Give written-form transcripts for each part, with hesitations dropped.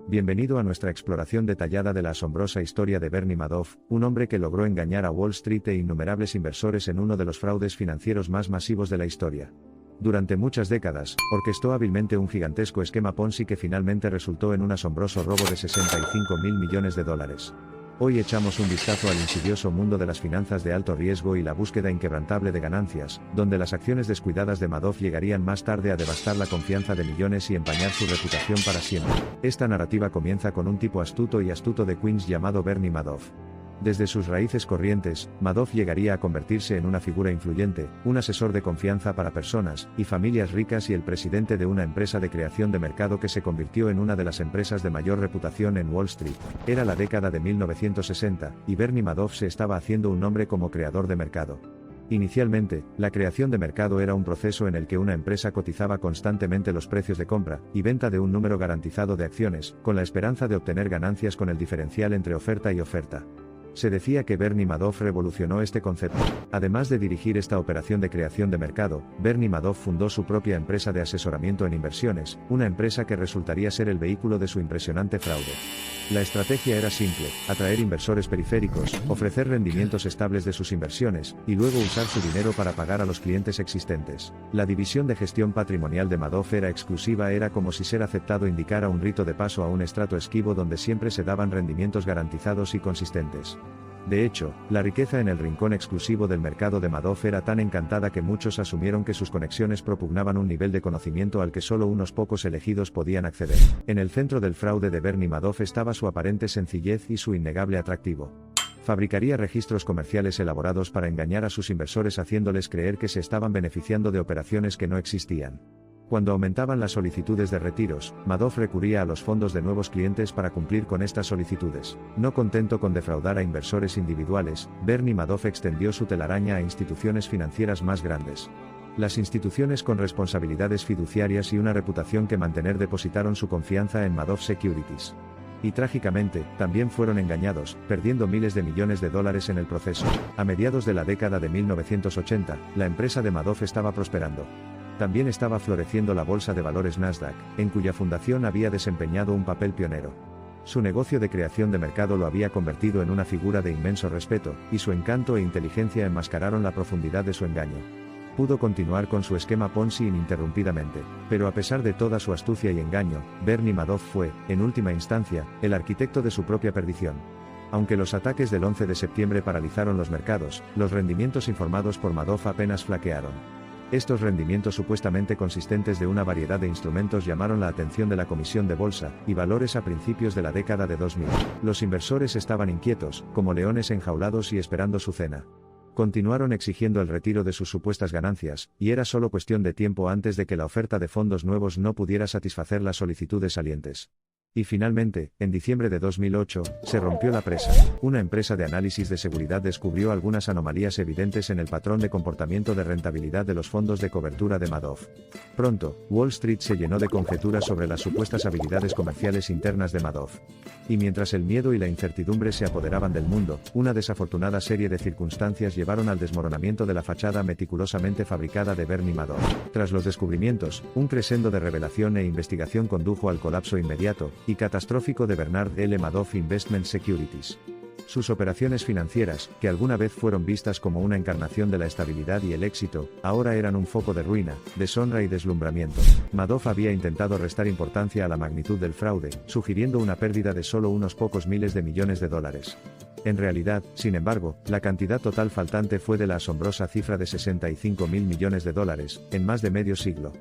Bienvenido a nuestra exploración detallada de la asombrosa historia de Bernie Madoff, un hombre que logró engañar a Wall Street e innumerables inversores en uno de los fraudes financieros más masivos de la historia. Durante muchas décadas, orquestó hábilmente un gigantesco esquema Ponzi que finalmente resultó en un asombroso robo de 65.000 millones de dólares. Hoy echamos un vistazo al insidioso mundo de las finanzas de alto riesgo y la búsqueda inquebrantable de ganancias, donde las acciones descuidadas de Madoff llegarían más tarde a devastar la confianza de millones y empañar su reputación para siempre. Esta narrativa comienza con un tipo astuto de Queens llamado Bernie Madoff. Desde sus raíces corrientes, Madoff llegaría a convertirse en una figura influyente, un asesor de confianza para personas y familias ricas y el presidente de una empresa de creación de mercado que se convirtió en una de las empresas de mayor reputación en Wall Street. Era la década de 1960, y Bernie Madoff se estaba haciendo un nombre como creador de mercado. Inicialmente, la creación de mercado era un proceso en el que una empresa cotizaba constantemente los precios de compra y venta de un número garantizado de acciones, con la esperanza de obtener ganancias con el diferencial entre oferta y oferta. Se decía que Bernie Madoff revolucionó este concepto. Además de dirigir esta operación de creación de mercado, Bernie Madoff fundó su propia empresa de asesoramiento en inversiones, una empresa que resultaría ser el vehículo de su impresionante fraude. La estrategia era simple: atraer inversores periféricos, ofrecer rendimientos estables de sus inversiones, y luego usar su dinero para pagar a los clientes existentes. La división de gestión patrimonial de Madoff era exclusiva, era como si ser aceptado indicara un rito de paso a un estrato esquivo donde siempre se daban rendimientos garantizados y consistentes. De hecho, la riqueza en el rincón exclusivo del mercado de Madoff era tan encantada que muchos asumieron que sus conexiones propugnaban un nivel de conocimiento al que solo unos pocos elegidos podían acceder. En el centro del fraude de Bernie Madoff estaba su aparente sencillez y su innegable atractivo. Fabricaría registros comerciales elaborados para engañar a sus inversores haciéndoles creer que se estaban beneficiando de operaciones que no existían. Cuando aumentaban las solicitudes de retiros, Madoff recurría a los fondos de nuevos clientes para cumplir con estas solicitudes. No contento con defraudar a inversores individuales, Bernie Madoff extendió su telaraña a instituciones financieras más grandes. Las instituciones con responsabilidades fiduciarias y una reputación que mantener depositaron su confianza en Madoff Securities. Y trágicamente, también fueron engañados, perdiendo miles de millones de dólares en el proceso. A mediados de la década de 1980, la empresa de Madoff estaba prosperando. También estaba floreciendo la bolsa de valores Nasdaq, en cuya fundación había desempeñado un papel pionero. Su negocio de creación de mercado lo había convertido en una figura de inmenso respeto, y su encanto e inteligencia enmascararon la profundidad de su engaño. Pudo continuar con su esquema Ponzi ininterrumpidamente, pero a pesar de toda su astucia y engaño, Bernie Madoff fue, en última instancia, el arquitecto de su propia perdición. Aunque los ataques del 11 de septiembre paralizaron los mercados, los rendimientos informados por Madoff apenas flaquearon. Estos rendimientos supuestamente consistentes de una variedad de instrumentos llamaron la atención de la Comisión de Bolsa y Valores a principios de la década de 2000. Los inversores estaban inquietos, como leones enjaulados y esperando su cena. Continuaron exigiendo el retiro de sus supuestas ganancias, y era solo cuestión de tiempo antes de que la oferta de fondos nuevos no pudiera satisfacer las solicitudes salientes. Y finalmente, en diciembre de 2008, se rompió la presa. Una empresa de análisis de seguridad descubrió algunas anomalías evidentes en el patrón de comportamiento de rentabilidad de los fondos de cobertura de Madoff. Pronto, Wall Street se llenó de conjeturas sobre las supuestas habilidades comerciales internas de Madoff. Y mientras el miedo y la incertidumbre se apoderaban del mundo, una desafortunada serie de circunstancias llevaron al desmoronamiento de la fachada meticulosamente fabricada de Bernie Madoff. Tras los descubrimientos, un crescendo de revelación e investigación condujo al colapso inmediato y catastrófico de Bernard L. Madoff Investment Securities. Sus operaciones financieras, que alguna vez fueron vistas como una encarnación de la estabilidad y el éxito, ahora eran un foco de ruina, deshonra y deslumbramiento. Madoff había intentado restar importancia a la magnitud del fraude, sugiriendo una pérdida de solo unos pocos miles de millones de dólares. En realidad, sin embargo, la cantidad total faltante fue de la asombrosa cifra de 65.000 millones de dólares, en más de medio siglo.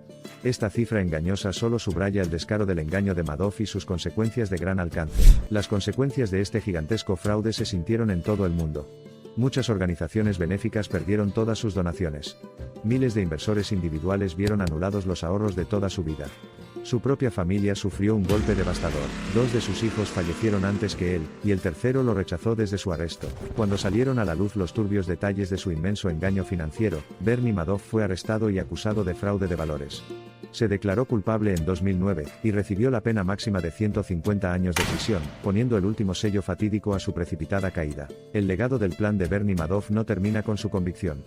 Esta cifra engañosa solo subraya el descaro del engaño de Madoff y sus consecuencias de gran alcance. Las consecuencias de este gigantesco fraude se sintieron en todo el mundo. Muchas organizaciones benéficas perdieron todas sus donaciones. Miles de inversores individuales vieron anulados los ahorros de toda su vida. Su propia familia sufrió un golpe devastador. 2 de sus hijos fallecieron antes que él, y el tercero lo rechazó desde su arresto. Cuando salieron a la luz los turbios detalles de su inmenso engaño financiero, Bernie Madoff fue arrestado y acusado de fraude de valores. Se declaró culpable en 2009, y recibió la pena máxima de 150 años de prisión, poniendo el último sello fatídico a su precipitada caída. El legado del plan de Bernie Madoff no termina con su convicción.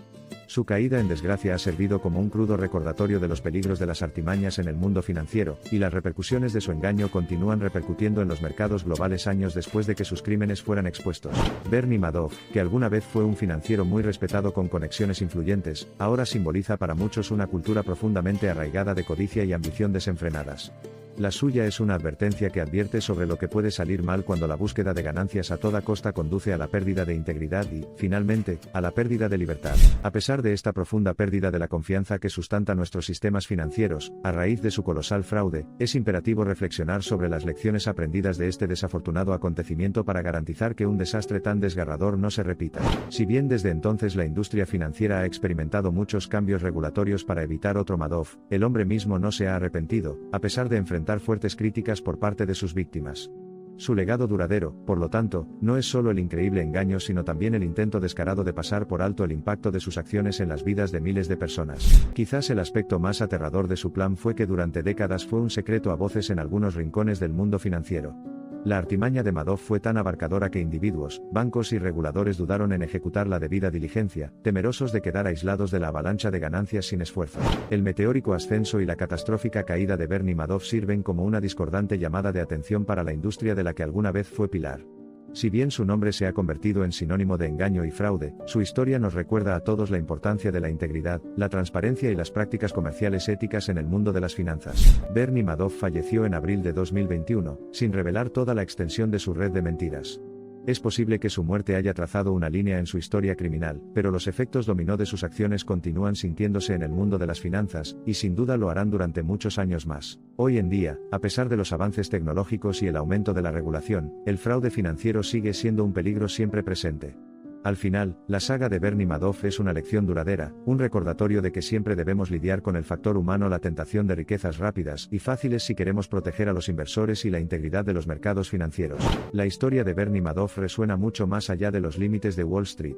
Su caída en desgracia ha servido como un crudo recordatorio de los peligros de las artimañas en el mundo financiero, y las repercusiones de su engaño continúan repercutiendo en los mercados globales años después de que sus crímenes fueran expuestos. Bernie Madoff, que alguna vez fue un financiero muy respetado con conexiones influyentes, ahora simboliza para muchos una cultura profundamente arraigada de codicia y ambición desenfrenadas. La suya es una advertencia que advierte sobre lo que puede salir mal cuando la búsqueda de ganancias a toda costa conduce a la pérdida de integridad y, finalmente, a la pérdida de libertad. A pesar de esta profunda pérdida de la confianza que sustenta nuestros sistemas financieros, a raíz de su colosal fraude, es imperativo reflexionar sobre las lecciones aprendidas de este desafortunado acontecimiento para garantizar que un desastre tan desgarrador no se repita. Si bien desde entonces la industria financiera ha experimentado muchos cambios regulatorios para evitar otro Madoff, el hombre mismo no se ha arrepentido, a pesar de enfrentar fuertes críticas por parte de sus víctimas. Su legado duradero, por lo tanto, no es solo el increíble engaño sino también el intento descarado de pasar por alto el impacto de sus acciones en las vidas de miles de personas. Quizás el aspecto más aterrador de su plan fue que durante décadas fue un secreto a voces en algunos rincones del mundo financiero. La artimaña de Madoff fue tan abarcadora que individuos, bancos y reguladores dudaron en ejecutar la debida diligencia, temerosos de quedar aislados de la avalancha de ganancias sin esfuerzo. El meteórico ascenso y la catastrófica caída de Bernie Madoff sirven como una discordante llamada de atención para la industria de la que alguna vez fue pilar. Si bien su nombre se ha convertido en sinónimo de engaño y fraude, su historia nos recuerda a todos la importancia de la integridad, la transparencia y las prácticas comerciales éticas en el mundo de las finanzas. Bernie Madoff falleció en abril de 2021, sin revelar toda la extensión de su red de mentiras. Es posible que su muerte haya trazado una línea en su historia criminal, pero los efectos dominó de sus acciones continúan sintiéndose en el mundo de las finanzas, y sin duda lo harán durante muchos años más. Hoy en día, a pesar de los avances tecnológicos y el aumento de la regulación, el fraude financiero sigue siendo un peligro siempre presente. Al final, la saga de Bernie Madoff es una lección duradera, un recordatorio de que siempre debemos lidiar con el factor humano, la tentación de riquezas rápidas y fáciles si queremos proteger a los inversores y la integridad de los mercados financieros. La historia de Bernie Madoff resuena mucho más allá de los límites de Wall Street.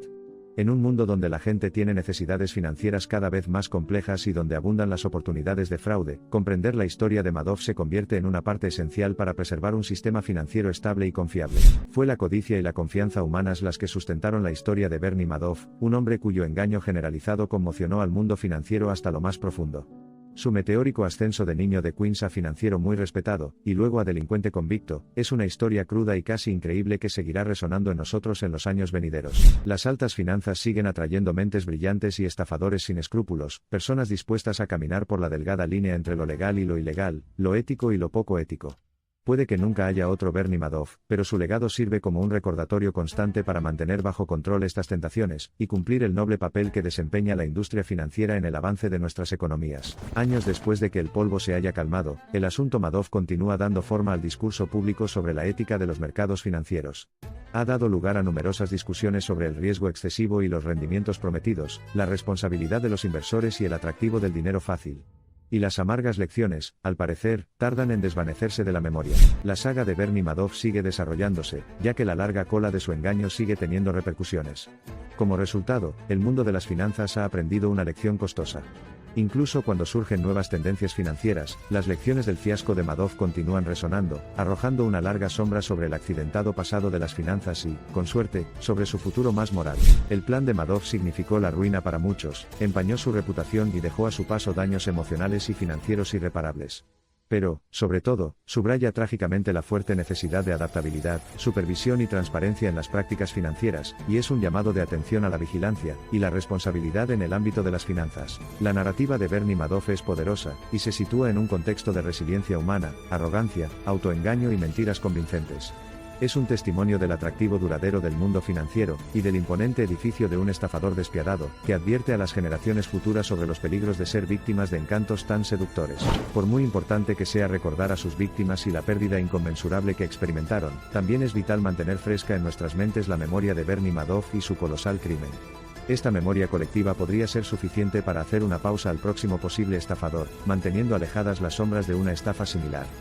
En un mundo donde la gente tiene necesidades financieras cada vez más complejas y donde abundan las oportunidades de fraude, comprender la historia de Madoff se convierte en una parte esencial para preservar un sistema financiero estable y confiable. Fue la codicia y la confianza humanas las que sustentaron la historia de Bernie Madoff, un hombre cuyo engaño generalizado conmocionó al mundo financiero hasta lo más profundo. Su meteórico ascenso de niño de Queens a financiero muy respetado, y luego a delincuente convicto, es una historia cruda y casi increíble que seguirá resonando en nosotros en los años venideros. Las altas finanzas siguen atrayendo mentes brillantes y estafadores sin escrúpulos, personas dispuestas a caminar por la delgada línea entre lo legal y lo ilegal, lo ético y lo poco ético. Puede que nunca haya otro Bernie Madoff, pero su legado sirve como un recordatorio constante para mantener bajo control estas tentaciones, y cumplir el noble papel que desempeña la industria financiera en el avance de nuestras economías. Años después de que el polvo se haya calmado, el asunto Madoff continúa dando forma al discurso público sobre la ética de los mercados financieros. Ha dado lugar a numerosas discusiones sobre el riesgo excesivo y los rendimientos prometidos, la responsabilidad de los inversores y el atractivo del dinero fácil. Y las amargas lecciones, al parecer, tardan en desvanecerse de la memoria. La saga de Bernie Madoff sigue desarrollándose, ya que la larga cola de su engaño sigue teniendo repercusiones. Como resultado, el mundo de las finanzas ha aprendido una lección costosa. Incluso cuando surgen nuevas tendencias financieras, las lecciones del fiasco de Madoff continúan resonando, arrojando una larga sombra sobre el accidentado pasado de las finanzas y, con suerte, sobre su futuro más moral. El plan de Madoff significó la ruina para muchos, empañó su reputación y dejó a su paso daños emocionales y financieros irreparables. Pero, sobre todo, subraya trágicamente la fuerte necesidad de adaptabilidad, supervisión y transparencia en las prácticas financieras, y es un llamado de atención a la vigilancia y la responsabilidad en el ámbito de las finanzas. La narrativa de Bernie Madoff es poderosa, y se sitúa en un contexto de resiliencia humana, arrogancia, autoengaño y mentiras convincentes. Es un testimonio del atractivo duradero del mundo financiero, y del imponente edificio de un estafador despiadado, que advierte a las generaciones futuras sobre los peligros de ser víctimas de encantos tan seductores. Por muy importante que sea recordar a sus víctimas y la pérdida inconmensurable que experimentaron, también es vital mantener fresca en nuestras mentes la memoria de Bernie Madoff y su colosal crimen. Esta memoria colectiva podría ser suficiente para hacer una pausa al próximo posible estafador, manteniendo alejadas las sombras de una estafa similar.